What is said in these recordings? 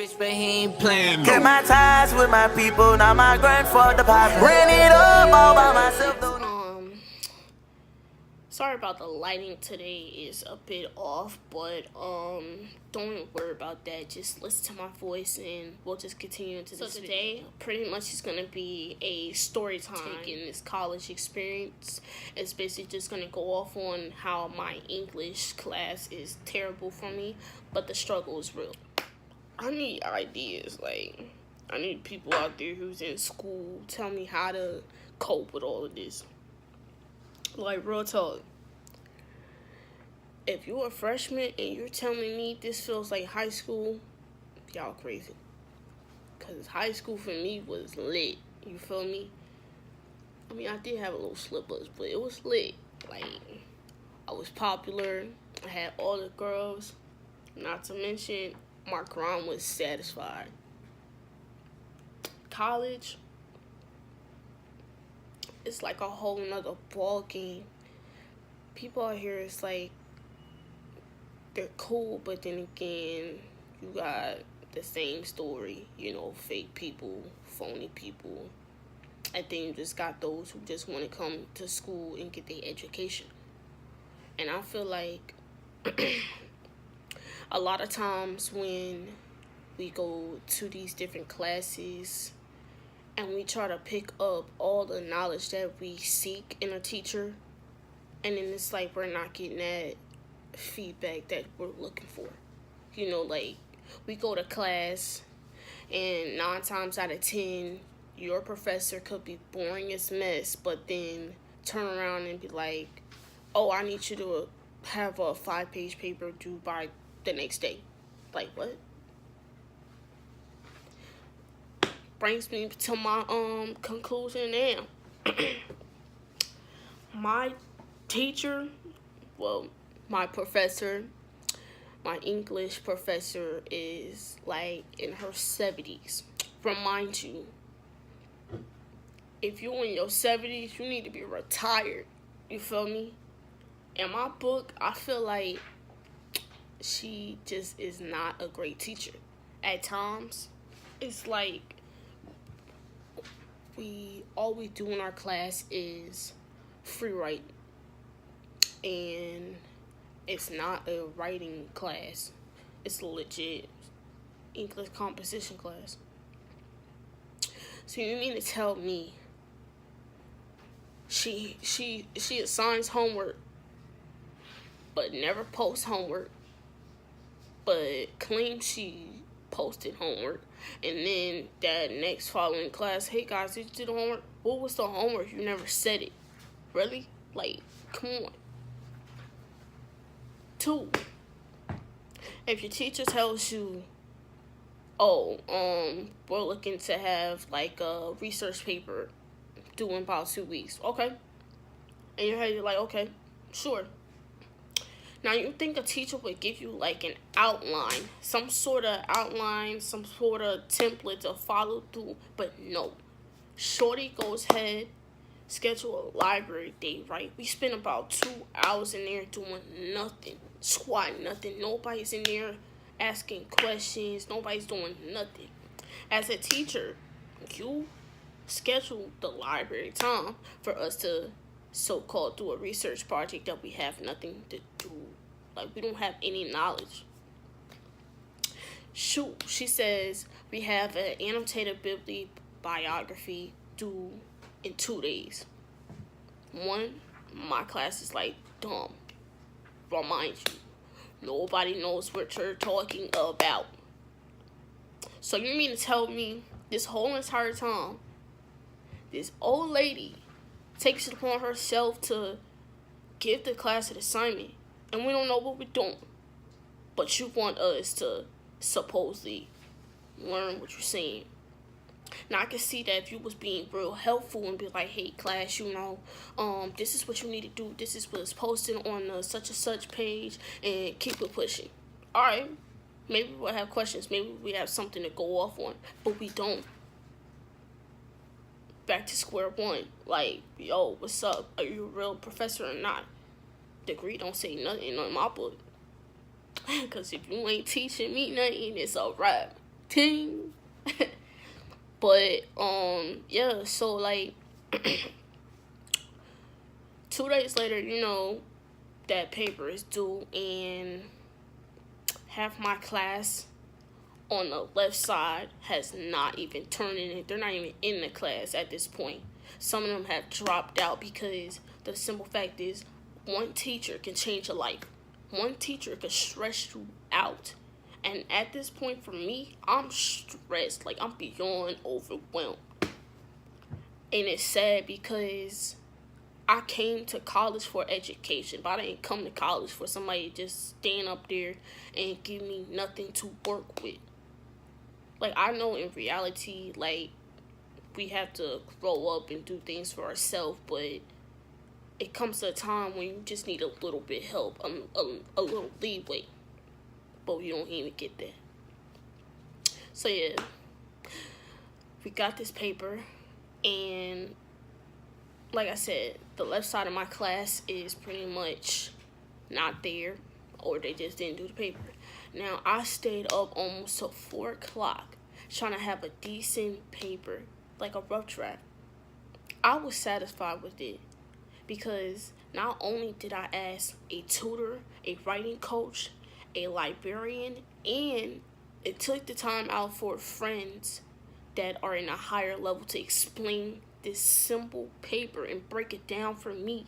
Bitch, but he ain't playing. Cut my ties with my people, now my grandfather pop. Ran it up all by myself. Sorry about the lighting today is a bit off, but don't worry about that. Just listen to my voice and we'll just continue into this. So today, pretty much is gonna be a story time taking this college experience. It's basically just gonna go off on how my English class is terrible for me, but the struggle is real. I need ideas. Like, I need people out there who's in school tell me how to cope with all of this. Like, real talk. If you're a freshman and you're telling me this feels like high school, y'all crazy. Because high school for me was lit. You feel me? I mean, I did have a little slip-ups, but it was lit. Like, I was popular. I had all the girls. Not to mention, my grind was satisfied. College, it's like a whole nother ball game. People out here, it's like, they're cool, but then again, you got the same story, you know, fake people, phony people. And then you just got those who just want to come to school and get their education. And I feel like a lot of times when we go to these different classes and we try to pick up all the knowledge that we seek in a teacher, and then it's like we're not getting that feedback that we're looking for. You know, like, we go to class and 9 times out of 10, your professor could be boring as mess, but then turn around and be like, oh, I need you to have a 5-page paper due by the next day. Like, what? Brings me to my conclusion now. My teacher, well, my professor, my English professor is like in her 70s. Remind you, if you're in your 70s, you need to be retired. You feel me? In my book, I feel like she just is not a great teacher. At times, it's like all we do in our class is free write. And it's not a writing class. It's a legit English composition class. So you mean to tell me she assigns homework but never posts homework, but claims she posted homework, and then that next following class, hey guys, did you do the homework? What was the homework? You never said it. Really? Like, come on. 2, if your teacher tells you, oh, we're looking to have like a research paper due in about 2 weeks. Okay. In your head, you're like, okay, sure. Now, you think a teacher would give you like an outline, some sort of outline, some sort of template to follow through, but no. Shorty goes ahead, schedule a library day, right? We spend about 2 hours in there doing nothing, squat nothing. Nobody's in there asking questions. Nobody's doing nothing. As a teacher, you schedule the library time for us to so-called do a research project that we have nothing to do. Like, we don't have any knowledge. Shoot, she says we have an annotated bibliography due in 2 days. One, my class is like dumb. Remind you, nobody knows what you're talking about. So you mean to tell me this whole entire time, this old lady takes it upon herself to give the class an assignment, and we don't know what we're doing, but you want us to supposedly learn what you're saying? Now, I can see that if you was being real helpful and be like, hey, class, you know, this is what you need to do. This is what's posted on the such and such page, and keep it pushing. All right, maybe we'll have questions. Maybe we have something to go off on, but we don't. Back to square one. Like, yo, what's up? Are you a real professor or not? Degree don't say nothing in my book. Because if you ain't teaching me nothing, it's a wrap. ting. But yeah, so like 2 days later, you know, that paper is due, and half my class on the left side has not even turned in it. They're not even in the class at this point. Some of them have dropped out because the simple fact is one teacher can change a life. One teacher can stress you out. And at this point for me, I'm stressed. Like, I'm beyond overwhelmed. And it's sad because I came to college for education, but I didn't come to college for somebody to just stand up there and give me nothing to work with. Like, I know in reality, like, we have to grow up and do things for ourselves, but it comes to a time when you just need a little bit help, a little leeway. But we don't even get that. So yeah, we got this paper, and like I said, the left side of my class is pretty much not there, or they just didn't do the paper. Now, I stayed up almost till 4 o'clock trying to have a decent paper, like a rough draft. I was satisfied with it because not only did I ask a tutor, a writing coach, a librarian, and it took the time out for friends that are in a higher level to explain this simple paper and break it down for me.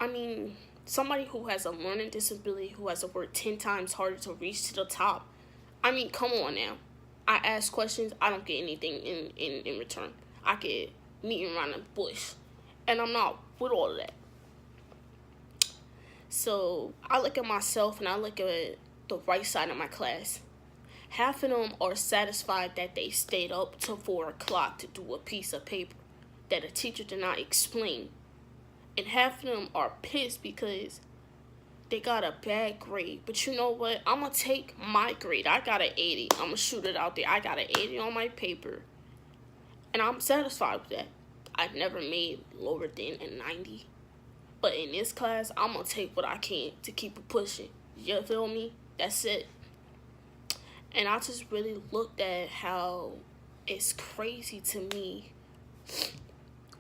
I mean, somebody who has a learning disability, who has to work 10 times harder to reach to the top. I mean, come on now. I ask questions, I don't get anything in return. I get meeting around the bush, and I'm not with all of that. So I look at myself and I look at the right side of my class. Half of them are satisfied that they stayed up till 4 o'clock to do a piece of paper that a teacher did not explain. And half of them are pissed because they got a bad grade. But you know what? I'm going to take my grade. I got an 80. I'm going to shoot it out there. I got an 80 on my paper. And I'm satisfied with that. I've never made lower than a 90. But in this class, I'm going to take what I can to keep it pushing. You feel me? That's it. And I just really looked at how it's crazy to me.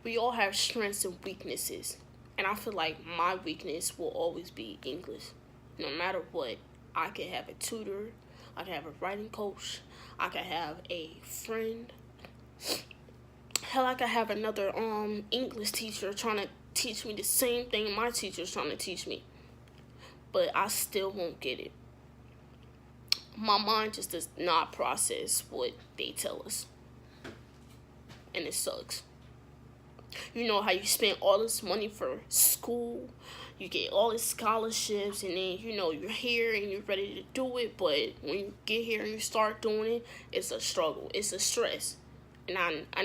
We all have strengths and weaknesses. And I feel like my weakness will always be English. No matter what, I could have a tutor. I could have a writing coach. I could have a friend. Hell, I could have another English teacher trying to teach me the same thing my teacher's trying to teach me. But I still won't get it. My mind just does not process what they tell us. And it sucks. You know how you spend all this money for school, you get all these scholarships, and then, you know, you're here and you're ready to do it, but when you get here and you start doing it, it's a struggle, it's a stress. And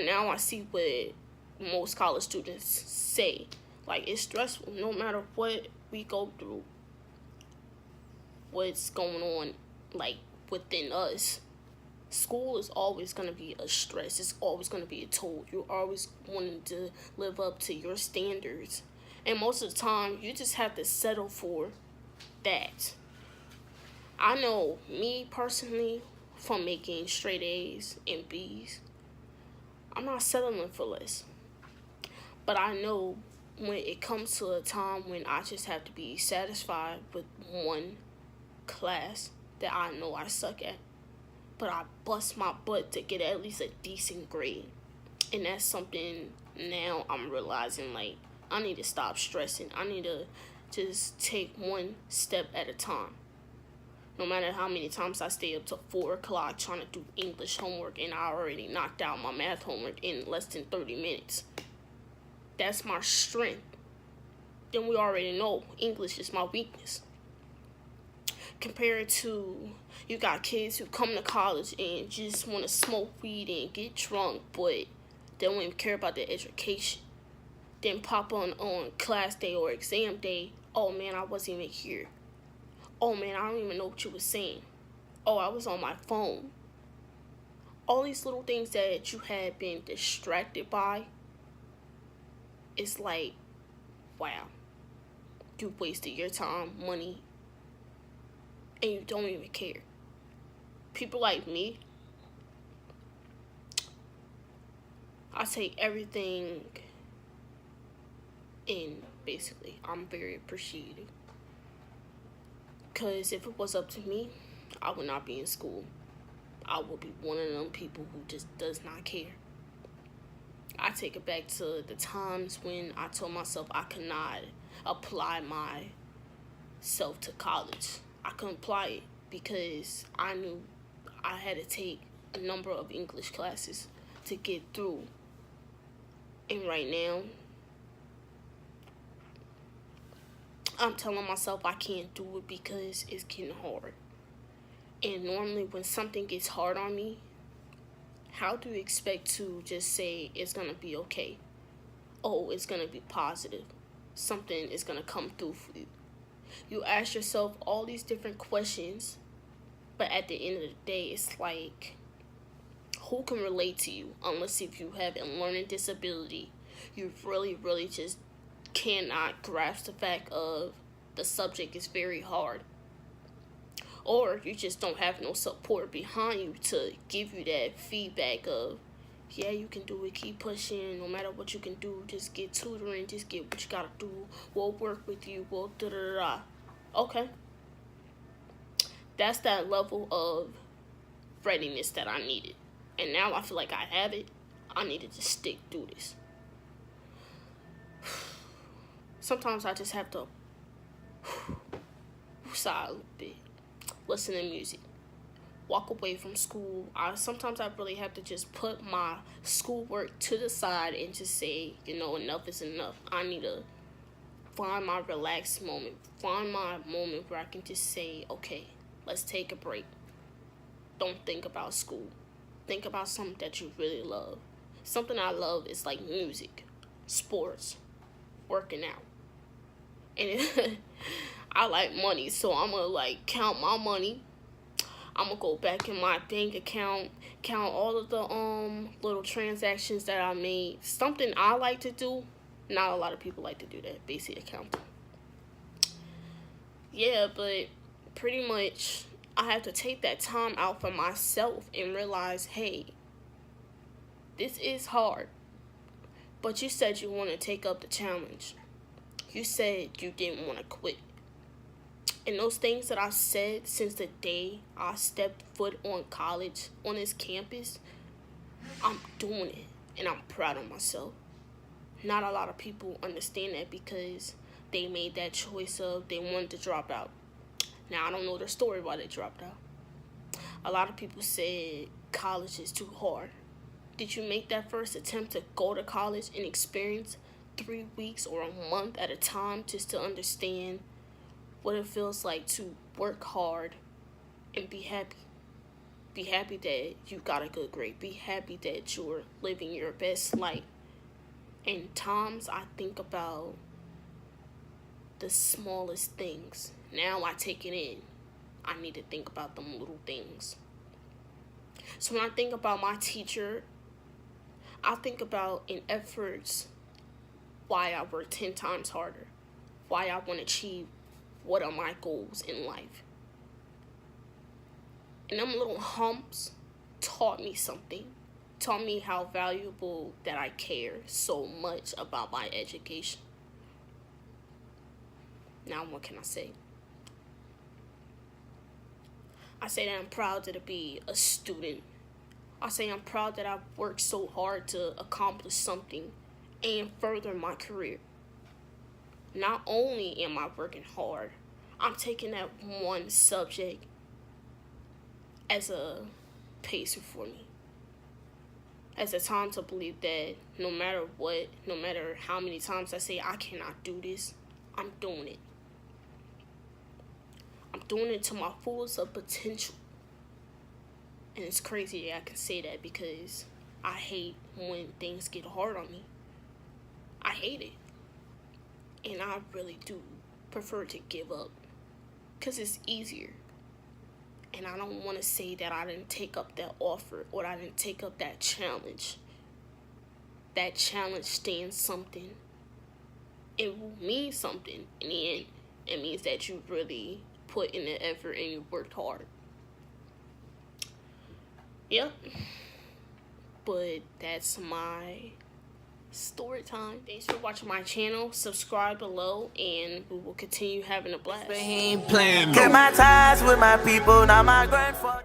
now I see what most college students say. Like, it's stressful no matter what we go through, what's going on, like, within us. School is always going to be a stress. It's always going to be a toll. You're always wanting to live up to your standards. And most of the time, you just have to settle for that. I know me personally, from making straight A's and B's, I'm not settling for less. But I know when it comes to a time when I just have to be satisfied with one class that I know I suck at, but I bust my butt to get at least a decent grade. And that's something now I'm realizing, like, I need to stop stressing. I need to just take one step at a time. No matter how many times I stay up till 4 o'clock trying to do English homework, and I already knocked out my math homework in less than 30 minutes. That's my strength. Then we already know English is my weakness. Compared to, you got kids who come to college and just want to smoke weed and get drunk, but they don't even care about their education. Then pop on class day or exam day, oh man, I wasn't even here. Oh man, I don't even know what you were saying. Oh, I was on my phone. All these little things that you had been distracted by, it's like, wow, you wasted your time, money, and you don't even care. people like me, I take everything in, basically. I'm very appreciative. Because if it was up to me, I would not be in school. I would be one of them people who just does not care. I take it back to the times when I told myself I could not apply myself to college. I couldn't apply it because I knew I had to take a number of English classes to get through. And right now, I'm telling myself I can't do it because it's getting hard. And normally when something gets hard on me, how do you expect to just say it's going to be okay? Oh, it's going to be positive. Something is going to come through for you. You ask yourself all these different questions, but at the end of the day, it's like, who can relate to you unless if you have a learning disability? You really, really just cannot grasp the fact of the subject is very hard. Or you just don't have no support behind you to give you that feedback of, yeah, you can do it, keep pushing, no matter what you can do, just get tutoring, just get what you gotta do, we'll work with you, we'll da-da-da-da. Okay. That's that level of readiness that I needed. And now I feel like I have it. I needed to stick through this. Sometimes I just have to sigh a little bit. Listen to music, walk away from school. Sometimes I really have to just put my schoolwork to the side and just say, enough is enough. I need to find my relaxed moment, find my moment where I can just say, okay, let's take a break. Don't think about school. Think about something that you really love. Something I love is like music, sports, working out. And I like money, so I'm gonna count my money. I'm gonna go back in my bank account, count all of the little transactions that I made. Something I like to do. Not a lot of people like to do that, basic accounting. Yeah, but pretty much I have to take that time out for myself and realize, hey, this is hard. But you said you want to take up the challenge. You said you didn't want to quit. And those things that I said since the day I stepped foot on college, on this campus, I'm doing it. And I'm proud of myself. Not a lot of people understand that because they made that choice of they wanted to drop out. Now, I don't know their story why they dropped out. A lot of people said college is too hard. Did you make that first attempt to go to college and experience 3 weeks or a month at a time just to understand what it feels like to work hard and be happy? Be happy that you got a good grade. Be happy that you're living your best life. And times I think about the smallest things. Now I take it in. I need to think about them little things. So when I think about my teacher, I think about in efforts why I work 10 times harder, why I want to achieve what are my goals in life. And them little humps taught me something, taught me how valuable that I care so much about my education. Now what can I say? I say that I'm proud to be a student. I say I'm proud that I've worked so hard to accomplish something and further my career. Not only am I working hard, I'm taking that one subject as a pacer for me. As a time to believe that no matter what, no matter how many times I say I cannot do this, I'm doing it. I'm doing it to my fullest of potential. And it's crazy that I can say that because I hate when things get hard on me. I hate it. And I really do prefer to give up because it's easier. And I don't want to say that I didn't take up that offer or I didn't take up that challenge. That challenge stands something. It will mean something in the end. It means that you really put in the effort and you worked hard. Yep. But that's my story time. Thanks for watching my channel. Subscribe below and we will continue having a blast. Cut my ties with my people, now my grandfather.